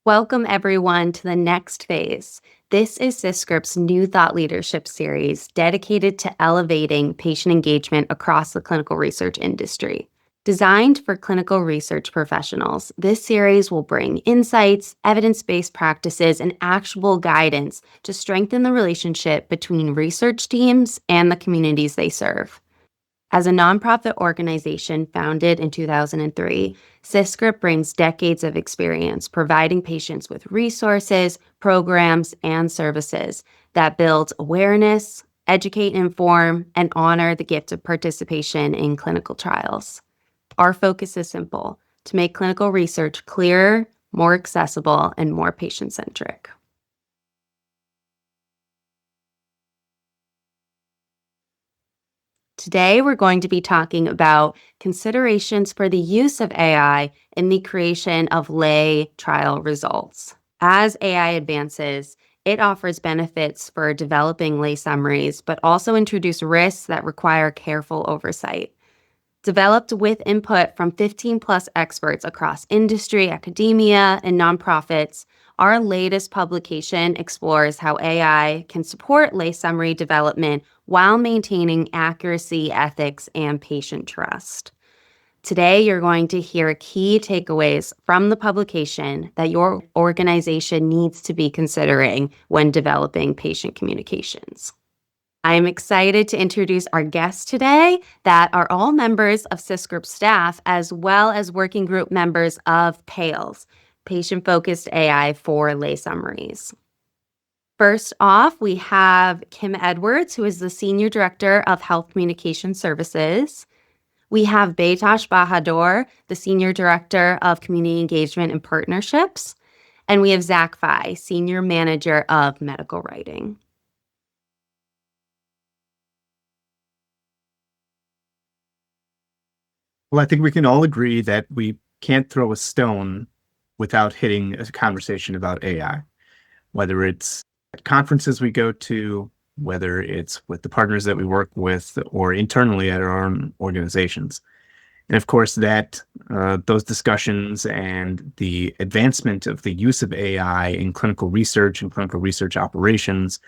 Welcome, everyone, to the next phase. This is SysScript's new thought leadership series dedicated to elevating patient engagement across the clinical research industry. Designed for clinical research professionals, this series will bring insights, evidence-based practices, and actionable guidance to strengthen the relationship between research teams and the communities they serve. As a nonprofit organization founded in 2003, SysScript brings decades of experience providing patients with resources, programs, and services that build awareness, educate, inform, and honor the gift of participation in clinical trials. Our focus is simple: to make clinical research clearer, more accessible, and more patient-centric. Today, we're going to be talking about considerations for the use of AI in the creation of lay trial results. As AI advances, it offers benefits for developing lay summaries, but also introduce risks that require careful oversight. Developed with input from 15 plus experts across industry, academia, and nonprofits, our latest publication explores how AI can support lay summary development while maintaining accuracy, ethics, and patient trust. Today, you're going to hear key takeaways from the publication that your organization needs to be considering when developing patient communications. I'm excited to introduce our guests today that are all members of SysGroup staff, as well as working group members of PALS, Patient-Focused AI for Lay Summaries. First off, we have Kim Edwards, who is the Senior Director of Health Communication Services. We have Betosh Bahadur, the Senior Director of Community Engagement and Partnerships. And we have Zach Fye, Senior Manager of Medical Writing. Well, I think we can all agree that we can't throw a stone without hitting a conversation about AI, whether it's at conferences we go to, whether it's with the partners that we work with, or internally at our own organizations. And of course, those discussions and the advancement of the use of AI in clinical research and clinical research operations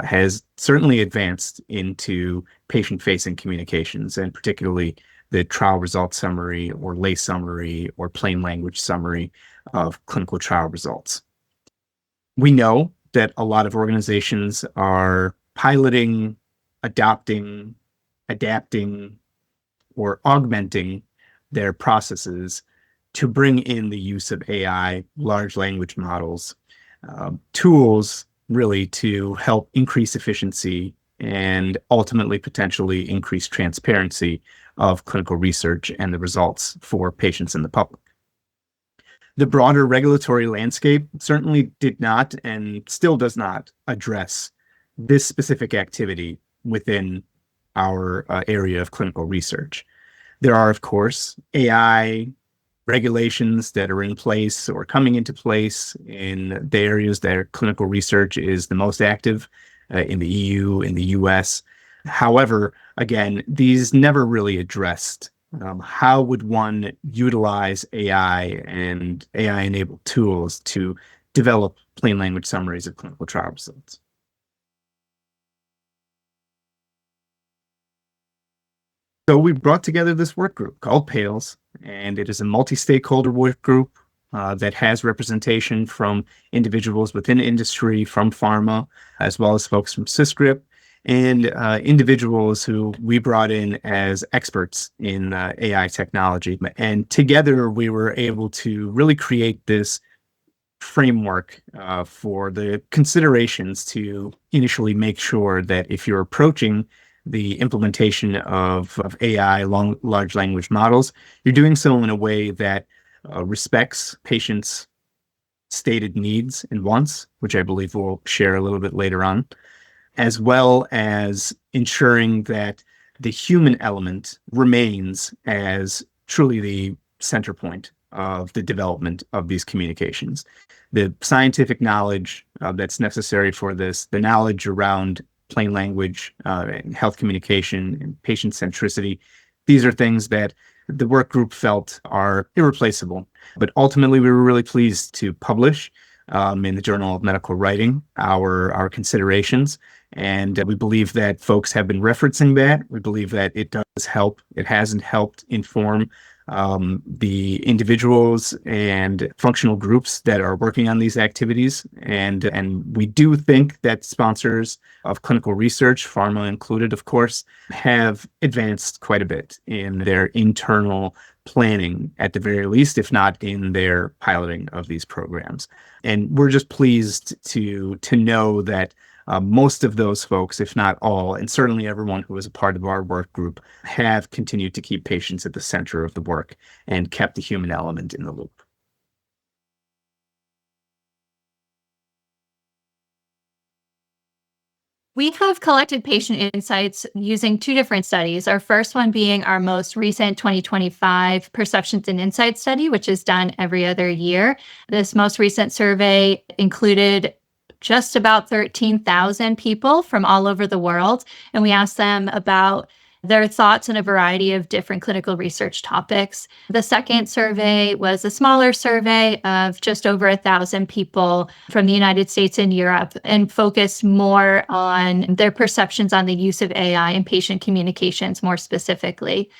has certainly advanced into patient-facing communications, and particularly the trial result summary or lay summary or plain language summary of clinical trial results. We know that a lot of organizations are piloting, adopting, adapting, or augmenting their processes to bring in the use of AI, large language models, tools really to help increase efficiency and ultimately potentially increase transparency of clinical research and the results for patients and the public. The broader regulatory landscape certainly did not and still does not address this specific activity within our area of clinical research. There are, of course, AI regulations that are in place or coming into place in the areas that clinical research is the most active in the EU, in the US. However, again, these never really addressed how would one utilize AI and AI-enabled tools to develop plain language summaries of clinical trial results. So we brought together this work group called PALS, and it is a multi-stakeholder work group that has representation from individuals within industry, from pharma, as well as folks from SysScript, and individuals who we brought in as experts in AI technology. And together we were able to really create this framework for the considerations to initially make sure that if you're approaching the implementation of AI, large language models, you're doing so in a way that respects patients' stated needs and wants, which I believe we'll share a little bit later on, as well as ensuring that the human element remains as truly the center point of the development of these communications. The scientific knowledge that's necessary for this, the knowledge around plain language and health communication and patient centricity, these are things that the work group felt are irreplaceable. But ultimately, we were really pleased to publish in the Journal of Medical Writing our considerations. And we believe that folks have been referencing that. We believe that it does help. It hasn't helped inform the individuals and functional groups that are working on these activities. And we do think that sponsors of clinical research, pharma included, of course, have advanced quite a bit in their internal planning, at the very least, if not in their piloting of these programs. And we're just pleased to know that most of those folks, if not all, and certainly everyone who was a part of our work group, have continued to keep patients at the center of the work and kept the human element in the loop. We have collected patient insights using two different studies. Our first one being our most recent 2025 Perceptions and Insights study, which is done every other year. This most recent survey included just about 13,000 people from all over the world, and we asked them about their thoughts on a variety of different clinical research topics. The second survey was a smaller survey of just over 1,000 people from the United States and Europe, and focused more on their perceptions on the use of AI in patient communications more specifically.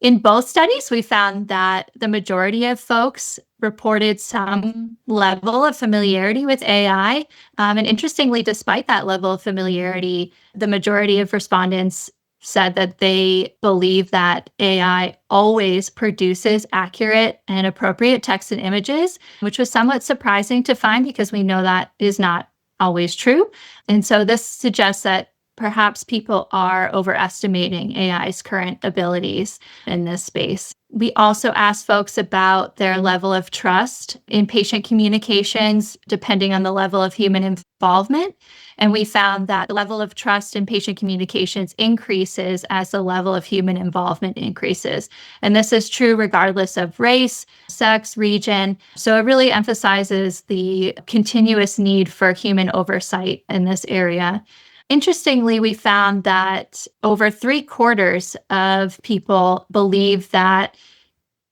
In both studies, we found that the majority of folks reported some level of familiarity with AI. And interestingly, despite that level of familiarity, the majority of respondents said that they believe that AI always produces accurate and appropriate text and images, which was somewhat surprising to find because we know that is not always true. And so this suggests that perhaps people are overestimating AI's current abilities in this space. We also asked folks about their level of trust in patient communications, depending on the level of human involvement. And we found that the level of trust in patient communications increases as the level of human involvement increases. And this is true regardless of race, sex, region. So it really emphasizes the continuous need for human oversight in this area. Interestingly, we found that over 3/4 of people believe that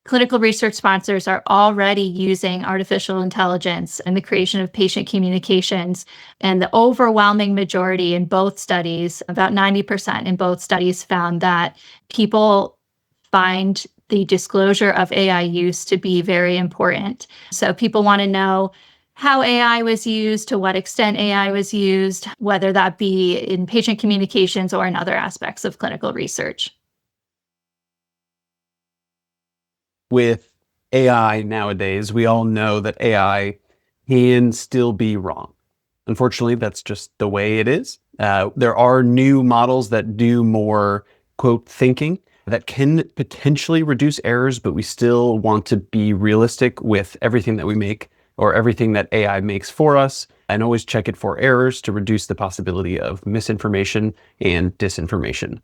clinical research sponsors are already using artificial intelligence in the creation of patient communications. And the overwhelming majority in both studies, about 90% in both studies, found that people find the disclosure of AI use to be very important. So people want to know how AI was used, to what extent AI was used, whether that be in patient communications or in other aspects of clinical research. With AI nowadays, we all know that AI can still be wrong. Unfortunately, that's just the way it is. There are new models that do more, quote, thinking that can potentially reduce errors, but we still want to be realistic with everything that we make or everything that AI makes for us, and always check it for errors to reduce the possibility of misinformation and disinformation.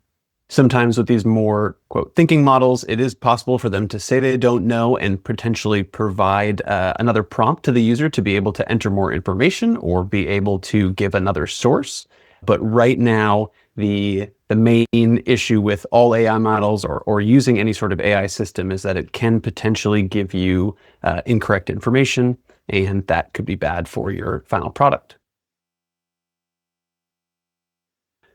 Sometimes with these more, quote, thinking models, it is possible for them to say they don't know and potentially provide another prompt to the user to be able to enter more information or be able to give another source. But right now, the main issue with all AI models or using any sort of AI system is that it can potentially give you incorrect information, and that could be bad for your final product.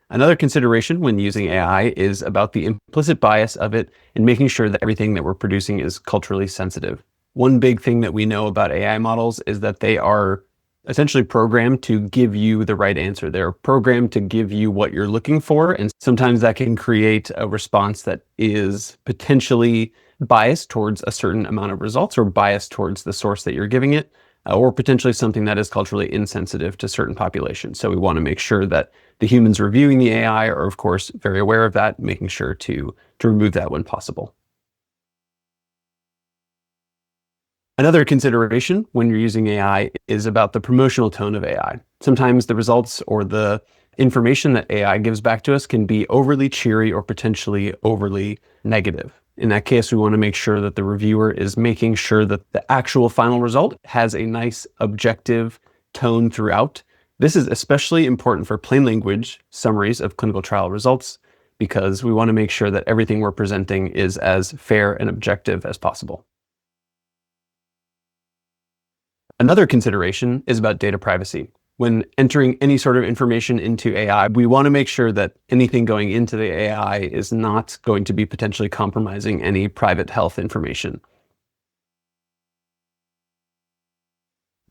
Another consideration when using AI is about the implicit bias of it and making sure that everything that we're producing is culturally sensitive. One big thing that we know about AI models is that they are essentially programmed to give you the right answer. They're programmed to give you what you're looking for, and sometimes that can create a response that is potentially biased towards a certain amount of results or biased towards the source that you're giving it, or potentially something that is culturally insensitive to certain populations. So we want to make sure that the humans reviewing the AI are, of course, very aware of that, making sure to remove that when possible. Another consideration when you're using AI is about the promotional tone of AI. Sometimes the results or the information that AI gives back to us can be overly cheery or potentially overly negative. In that case, we want to make sure that the reviewer is making sure that the actual final result has a nice objective tone throughout. This is especially important for plain language summaries of clinical trial results, because we want to make sure that everything we're presenting is as fair and objective as possible. Another consideration is about data privacy. When entering any sort of information into AI, we want to make sure that anything going into the AI is not going to be potentially compromising any private health information.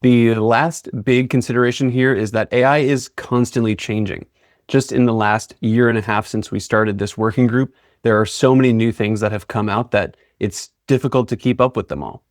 The last big consideration here is that AI is constantly changing. Just in the last year and a half since we started this working group, there are so many new things that have come out that it's difficult to keep up with them all.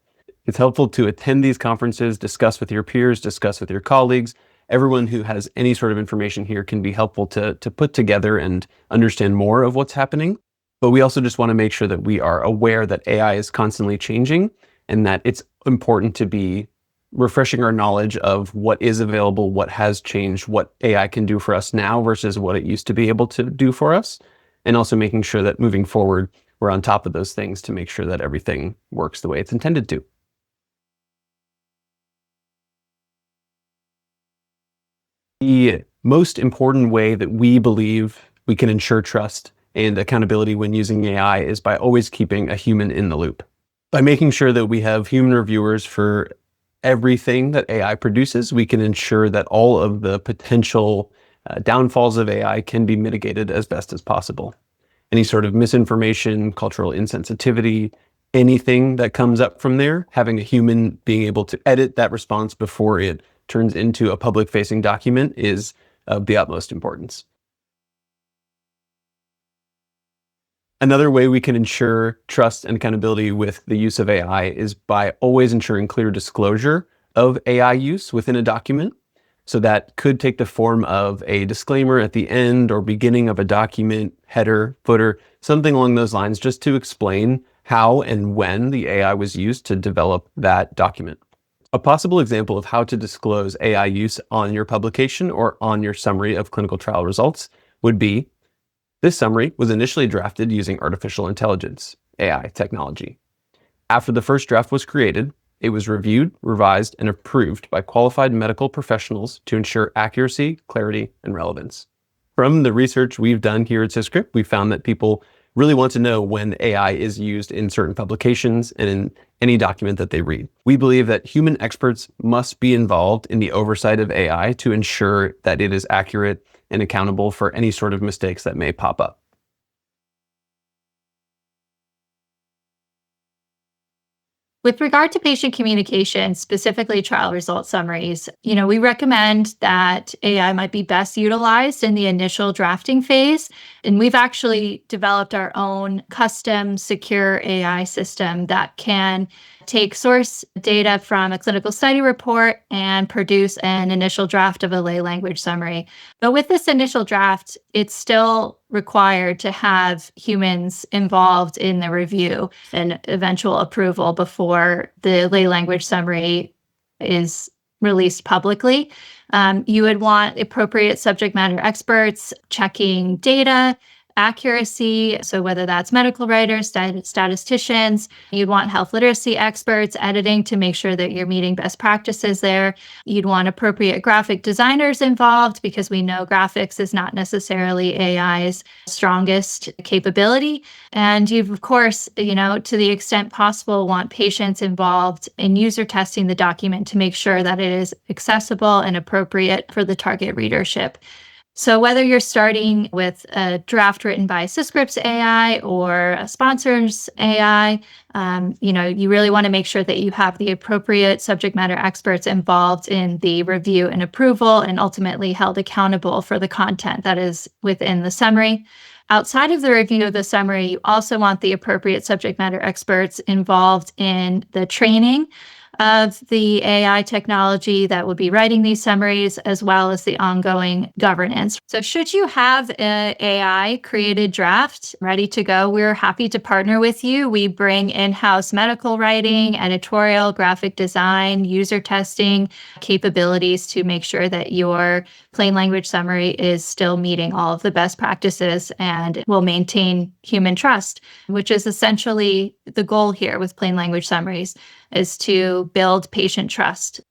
It's helpful to attend these conferences, discuss with your peers, discuss with your colleagues. Everyone who has any sort of information here can be helpful to put together and understand more of what's happening. But we also just want to make sure that we are aware that AI is constantly changing and that it's important to be refreshing our knowledge of what is available, what has changed, what AI can do for us now versus what it used to be able to do for us. And also making sure that moving forward, we're on top of those things to make sure that everything works the way it's intended to. The most important way that we believe we can ensure trust and accountability when using AI is by always keeping a human in the loop. By making sure that we have human reviewers for everything that AI produces, we can ensure that all of the potential downfalls of AI can be mitigated as best as possible. Any sort of misinformation, cultural insensitivity, anything that comes up from there, having a human being able to edit that response before it turns into a public-facing document is of the utmost importance. Another way we can ensure trust and accountability with the use of AI is by always ensuring clear disclosure of AI use within a document. So that could take the form of a disclaimer at the end or beginning of a document, header, footer, something along those lines, just to explain how and when the AI was used to develop that document. A possible example of how to disclose AI use on your publication or on your summary of clinical trial results would be, this summary was initially drafted using artificial intelligence, AI technology. After the first draft was created, it was reviewed, revised, and approved by qualified medical professionals to ensure accuracy, clarity, and relevance. From the research we've done here at Syscript, we found that people really want to know when AI is used in certain publications and in any document that they read. We believe that human experts must be involved in the oversight of AI to ensure that it is accurate and accountable for any sort of mistakes that may pop up. With regard to patient communication, specifically trial result summaries, we recommend that AI might be best utilized in the initial drafting phase. And we've actually developed our own custom secure AI system that can take source data from a clinical study report and produce an initial draft of a lay language summary. But with this initial draft, it's still required to have humans involved in the review and eventual approval before the lay language summary is released publicly. You would want appropriate subject matter experts checking data accuracy. So whether that's medical writers, statisticians, you'd want health literacy experts editing to make sure that you're meeting best practices there. You'd want appropriate graphic designers involved because we know graphics is not necessarily AI's strongest capability. And you've, of course, to the extent possible, want patients involved in user testing the document to make sure that it is accessible and appropriate for the target readership. So whether you're starting with a draft written by Syscript's AI or a sponsor's AI, you really want to make sure that you have the appropriate subject matter experts involved in the review and approval and ultimately held accountable for the content that is within the summary. Outside of the review of the summary, you also want the appropriate subject matter experts involved in the training of the AI technology that would be writing these summaries, as well as the ongoing governance. So should you have an AI created draft ready to go, we're happy to partner with you. We bring in-house medical writing, editorial, graphic design, user testing capabilities to make sure that your plain language summary is still meeting all of the best practices and will maintain human trust, which is essentially the goal here with plain language summaries, is to build patient trust.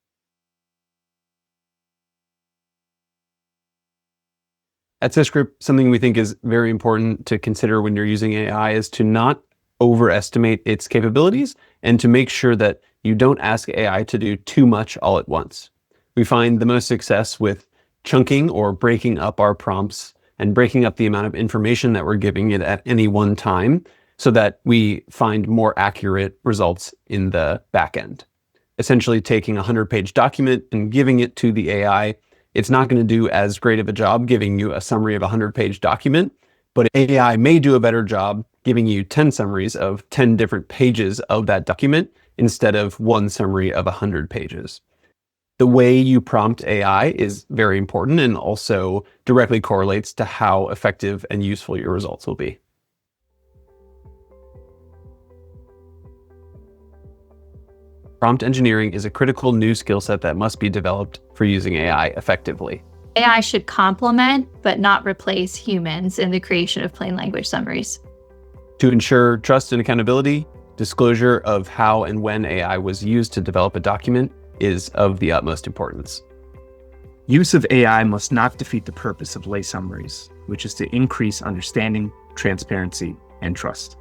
At SysScript, something we think is very important to consider when you're using AI is to not overestimate its capabilities and to make sure that you don't ask AI to do too much all at once. We find the most success with chunking or breaking up our prompts and breaking up the amount of information that we're giving it at any one time so that we find more accurate results in the back end. Essentially taking a 100-page document and giving it to the AI, it's not going to do as great of a job giving you a summary of a 100-page document, but AI may do a better job giving you 10 summaries of 10 different pages of that document instead of one summary of 100 pages. The way you prompt AI is very important and also directly correlates to how effective and useful your results will be. Prompt engineering is a critical new skill set that must be developed for using AI effectively. AI should complement, but not replace humans in the creation of plain language summaries. To ensure trust and accountability, disclosure of how and when AI was used to develop a document is of the utmost importance. Use of AI must not defeat the purpose of lay summaries, which is to increase understanding, transparency, and trust.